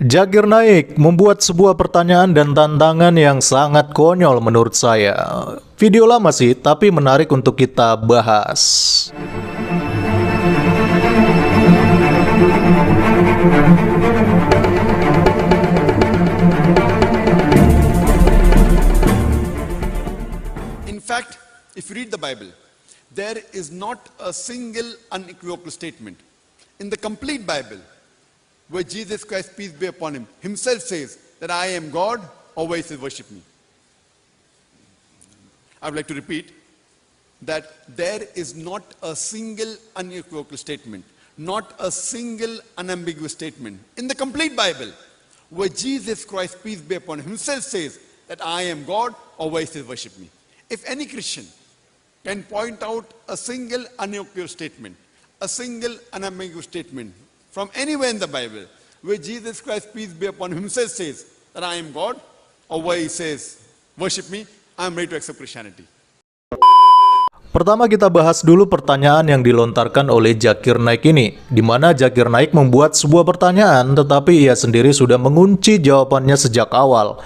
Zakir Naik membuat sebuah pertanyaan dan tantangan yang sangat konyol menurut saya. Video lama sih, tapi menarik untuk kita bahas. In fact, if you read the Bible, there is not a single unequivocal statement in the complete Bible where Jesus Christ, peace be upon him, himself says that I am God, or where he says worship me. I would like to repeat that there is not a single unequivocal statement, not a single unambiguous statement in the complete Bible where Jesus Christ, peace be upon him, himself says that I am God, or where he says worship me. If any Christian can point out a single unequivocal statement, a single unambiguous statement from anywhere in the Bible where Jesus Christ, peace be upon him, himself says that I am God, or where he says worship me, I am ready to accept Christianity. Pertama kita bahas dulu pertanyaan yang dilontarkan oleh Zakir Naik ini, di mana Zakir Naik membuat sebuah pertanyaan tetapi ia sendiri sudah mengunci jawabannya sejak awal.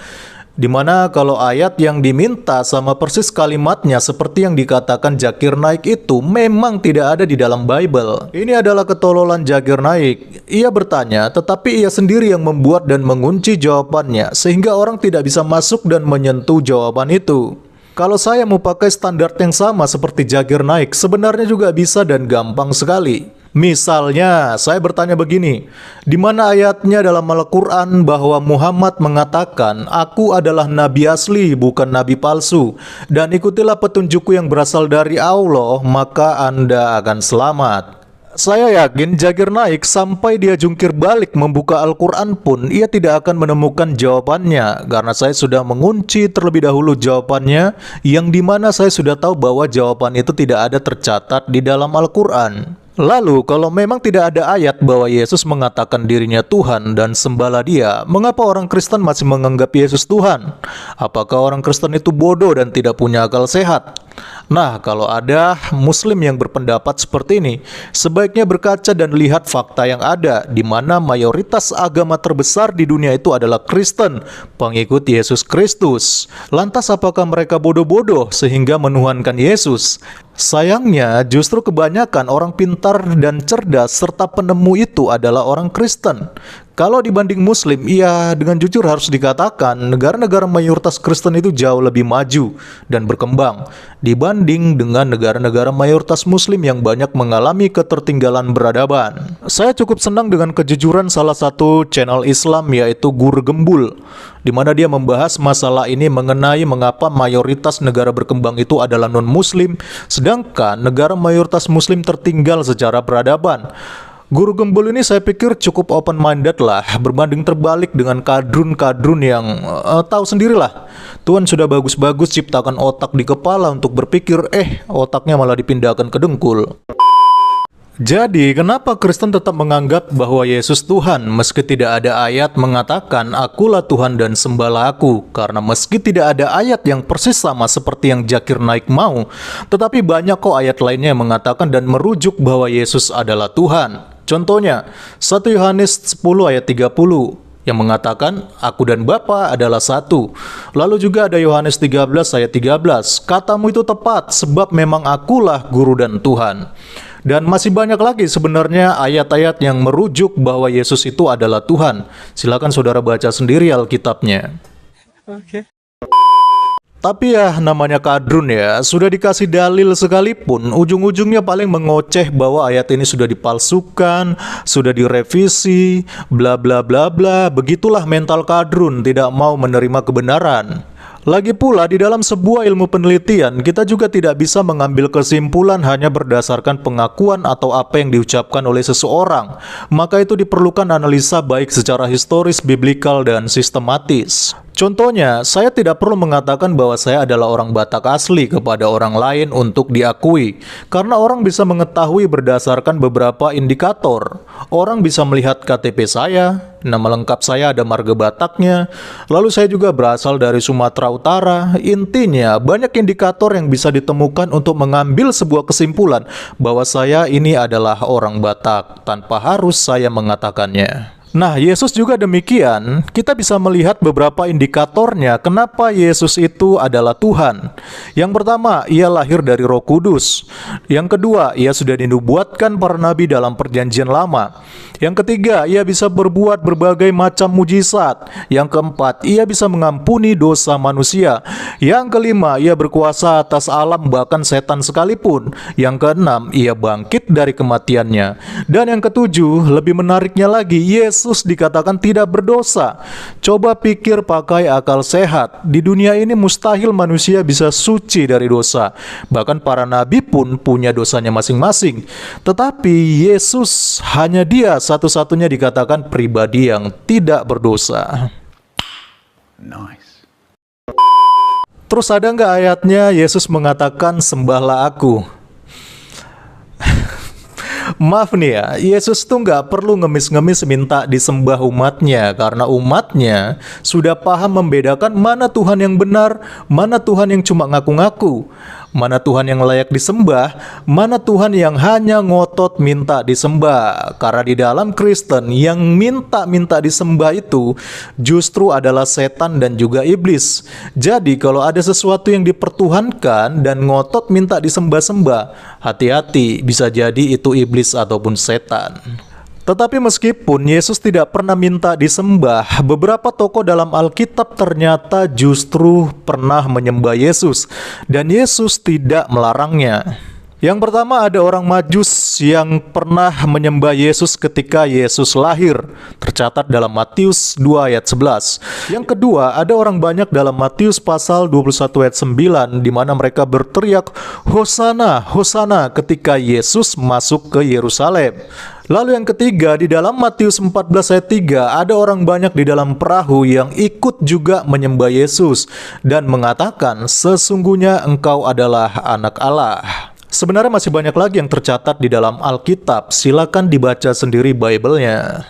Dimana kalau ayat yang diminta sama persis kalimatnya seperti yang dikatakan Zakir Naik itu memang tidak ada di dalam Bible. Ini adalah ketololan Zakir Naik. Ia bertanya tetapi ia sendiri yang membuat dan mengunci jawabannya sehingga orang tidak bisa masuk dan menyentuh jawaban itu. Kalau saya mau pakai standar yang sama seperti Zakir Naik sebenarnya juga bisa dan gampang sekali. Misalnya, saya bertanya begini, di mana ayatnya dalam Al-Quran bahwa Muhammad mengatakan, aku adalah nabi asli, bukan nabi palsu, dan ikutilah petunjukku yang berasal dari Allah, maka Anda akan selamat. Saya yakin Zakir Naik sampai dia jungkir balik membuka Al-Quran pun, ia tidak akan menemukan jawabannya, karena saya sudah mengunci terlebih dahulu jawabannya, yang dimana saya sudah tahu bahwa jawaban itu tidak ada tercatat di dalam Al-Quran. Lalu, kalau memang tidak ada ayat bahwa Yesus mengatakan dirinya Tuhan dan sembahlah dia, mengapa orang Kristen masih menganggap Yesus Tuhan? Apakah orang Kristen itu bodoh dan tidak punya akal sehat? Nah, kalau ada Muslim yang berpendapat seperti ini, sebaiknya berkaca dan lihat fakta yang ada, di mana mayoritas agama terbesar di dunia itu adalah Kristen, pengikut Yesus Kristus. Lantas apakah mereka bodoh-bodoh sehingga menuhankan Yesus? Sayangnya, justru kebanyakan orang pintar dan cerdas serta penemu itu adalah orang Kristen. Kalau dibanding Muslim, iya dengan jujur harus dikatakan negara-negara mayoritas Kristen itu jauh lebih maju dan berkembang dibanding dengan negara-negara mayoritas Muslim yang banyak mengalami ketertinggalan peradaban. Saya cukup senang dengan kejujuran salah satu channel Islam yaitu Gur Gembul, di mana dia membahas masalah ini mengenai mengapa mayoritas negara berkembang itu adalah non-Muslim, sedangkan negara mayoritas Muslim tertinggal secara peradaban. Guru Gembul ini saya pikir cukup open-minded lah, berbanding terbalik dengan kadrun-kadrun yang tahu sendirilah. Tuhan sudah bagus-bagus ciptakan otak di kepala untuk berpikir, otaknya malah dipindahkan ke dengkul. Jadi, kenapa Kristen tetap menganggap bahwa Yesus Tuhan meski tidak ada ayat mengatakan akulah Tuhan dan sembahlah aku? Karena meski tidak ada ayat yang persis sama seperti yang Zakir Naik mau, tetapi banyak kok ayat lainnya yang mengatakan dan merujuk bahwa Yesus adalah Tuhan. Contohnya, 1 Yohanes 10 ayat 30 yang mengatakan, aku dan Bapa adalah satu. Lalu juga ada Yohanes 13 ayat 13, katamu itu tepat sebab memang akulah Guru dan Tuhan. Dan masih banyak lagi sebenarnya ayat-ayat yang merujuk bahwa Yesus itu adalah Tuhan. Silakan saudara baca sendiri Alkitabnya. Oke. Tapi ya namanya kadrun ya, sudah dikasih dalil sekalipun, ujung-ujungnya paling mengoceh bahwa ayat ini sudah dipalsukan, sudah direvisi, bla bla bla bla. Begitulah mental kadrun, tidak mau menerima kebenaran. Lagi pula di dalam sebuah ilmu penelitian, kita juga tidak bisa mengambil kesimpulan hanya berdasarkan pengakuan atau apa yang diucapkan oleh seseorang. Maka itu diperlukan analisa baik secara historis, biblikal, dan sistematis. Contohnya, saya tidak perlu mengatakan bahwa saya adalah orang Batak asli kepada orang lain untuk diakui, karena orang bisa mengetahui berdasarkan beberapa indikator. Orang bisa melihat KTP saya, nama lengkap saya ada marga Bataknya, lalu saya juga berasal dari Sumatera Utara. Intinya, banyak indikator yang bisa ditemukan untuk mengambil sebuah kesimpulan bahwa saya ini adalah orang Batak, tanpa harus saya mengatakannya. Nah, Yesus juga demikian. Kita bisa melihat beberapa indikatornya kenapa Yesus itu adalah Tuhan. Yang pertama, ia lahir dari Roh Kudus. Yang kedua, ia sudah dinubuatkan para nabi dalam Perjanjian Lama. Yang ketiga, ia bisa berbuat berbagai macam mujizat. Yang keempat, ia bisa mengampuni dosa manusia. Yang kelima, ia berkuasa atas alam bahkan setan sekalipun. Yang keenam, ia bangkit dari kematiannya. Dan yang ketujuh, lebih menariknya lagi, Yesus dikatakan tidak berdosa. Coba pikir pakai akal sehat. Di dunia ini mustahil manusia bisa suci dari dosa. Bahkan para nabi pun punya dosanya masing-masing. Tetapi Yesus hanya dia satu-satunya dikatakan pribadi yang tidak berdosa. Nice. Terus ada nggak ayatnya Yesus mengatakan sembahlah aku? Maaf nih ya, Yesus tuh nggak perlu ngemis-ngemis minta disembah umatnya, karena umatnya sudah paham membedakan mana Tuhan yang benar, mana Tuhan yang cuma ngaku-ngaku, mana Tuhan yang layak disembah, mana Tuhan yang hanya ngotot minta disembah. Karena di dalam Kristen yang minta-minta disembah itu justru adalah setan dan juga iblis. Jadi kalau ada sesuatu yang dipertuhankan dan ngotot minta disembah-sembah, hati-hati, bisa jadi itu iblis ataupun setan. Tetapi meskipun Yesus tidak pernah minta disembah, beberapa tokoh dalam Alkitab ternyata justru pernah menyembah Yesus, dan Yesus tidak melarangnya. Yang pertama, ada orang Majus yang pernah menyembah Yesus ketika Yesus lahir, tercatat dalam Matius 2 ayat 11. Yang kedua, ada orang banyak dalam Matius pasal 21 ayat 9, di mana mereka berteriak, Hosana, Hosana, ketika Yesus masuk ke Yerusalem. Lalu yang ketiga, di dalam Matius 14 ayat 3, ada orang banyak di dalam perahu yang ikut juga menyembah Yesus dan mengatakan, sesungguhnya engkau adalah anak Allah. Sebenarnya masih banyak lagi yang tercatat di dalam Alkitab. Silakan dibaca sendiri Bible-nya.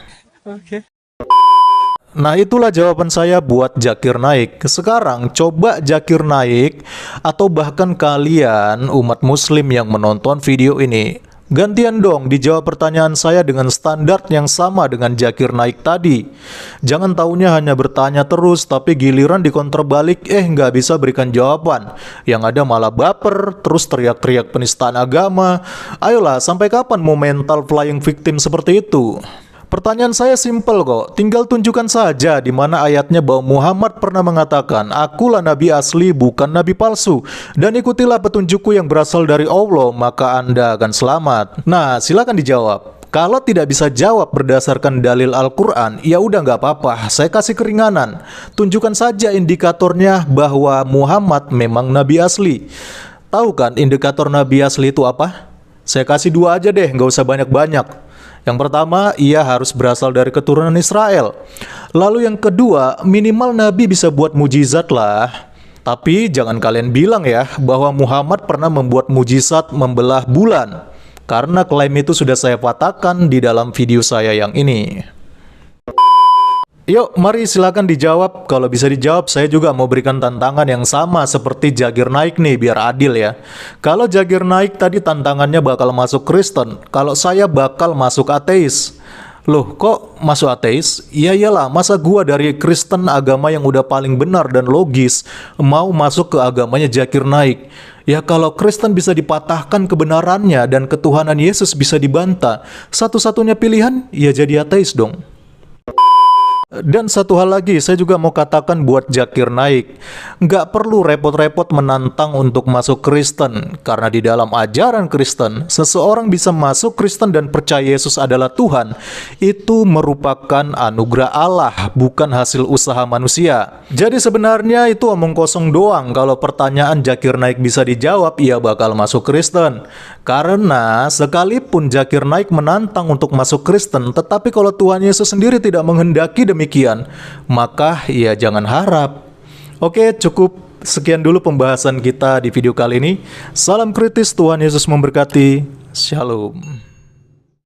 Nah, itulah jawaban saya buat Zakir Naik. Sekarang coba Zakir Naik atau bahkan kalian umat muslim yang menonton video ini, gantian dong dijawab pertanyaan saya dengan standar yang sama dengan Zakir Naik tadi. Jangan taunya hanya bertanya terus, tapi giliran dikonterbalik, nggak bisa berikan jawaban. Yang ada malah baper, terus teriak-teriak penistaan agama. Ayolah, sampai kapan mau mental flying victim seperti itu? Pertanyaan saya simpel kok, tinggal tunjukkan saja di mana ayatnya bahwa Muhammad pernah mengatakan, akulah nabi asli bukan nabi palsu, dan ikutilah petunjukku yang berasal dari Allah, maka Anda akan selamat. Nah, silakan dijawab. Kalau tidak bisa jawab berdasarkan dalil Al-Quran, ya udah nggak apa-apa, saya kasih keringanan. Tunjukkan saja indikatornya bahwa Muhammad memang nabi asli. Tahu kan indikator nabi asli itu apa? Saya kasih dua aja deh, nggak usah banyak-banyak. Yang pertama, ia harus berasal dari keturunan Israel. Lalu yang kedua, minimal Nabi bisa buat mujizat lah. Tapi jangan kalian bilang ya bahwa Muhammad pernah membuat mujizat membelah bulan. Karena klaim itu sudah saya patahkan di dalam video saya yang ini. Yuk, mari silakan dijawab. Kalau bisa dijawab, saya juga mau berikan tantangan yang sama seperti Zakir Naik nih, biar adil ya. Kalau Zakir Naik tadi tantangannya bakal masuk Kristen, kalau saya bakal masuk ateis. Loh, kok masuk ateis? Ya iyalah, masa gua dari Kristen, agama yang udah paling benar dan logis, mau masuk ke agamanya Zakir Naik? Ya kalau Kristen bisa dipatahkan kebenarannya dan ketuhanan Yesus bisa dibantah, satu-satunya pilihan ya jadi ateis dong. Dan satu hal lagi, saya juga mau katakan buat Zakir Naik, nggak perlu repot-repot menantang untuk masuk Kristen, karena di dalam ajaran Kristen, seseorang bisa masuk Kristen dan percaya Yesus adalah Tuhan, itu merupakan anugerah Allah, bukan hasil usaha manusia. Jadi sebenarnya itu omong kosong doang. Kalau pertanyaan Zakir Naik bisa dijawab, ia bakal masuk Kristen. Karena sekalipun Zakir Naik menantang untuk masuk Kristen, tetapi kalau Tuhan Yesus sendiri tidak menghendaki demikian, maka ya jangan harap. Oke, cukup sekian dulu pembahasan kita di video kali ini. Salam kritis, Tuhan Yesus memberkati. Shalom.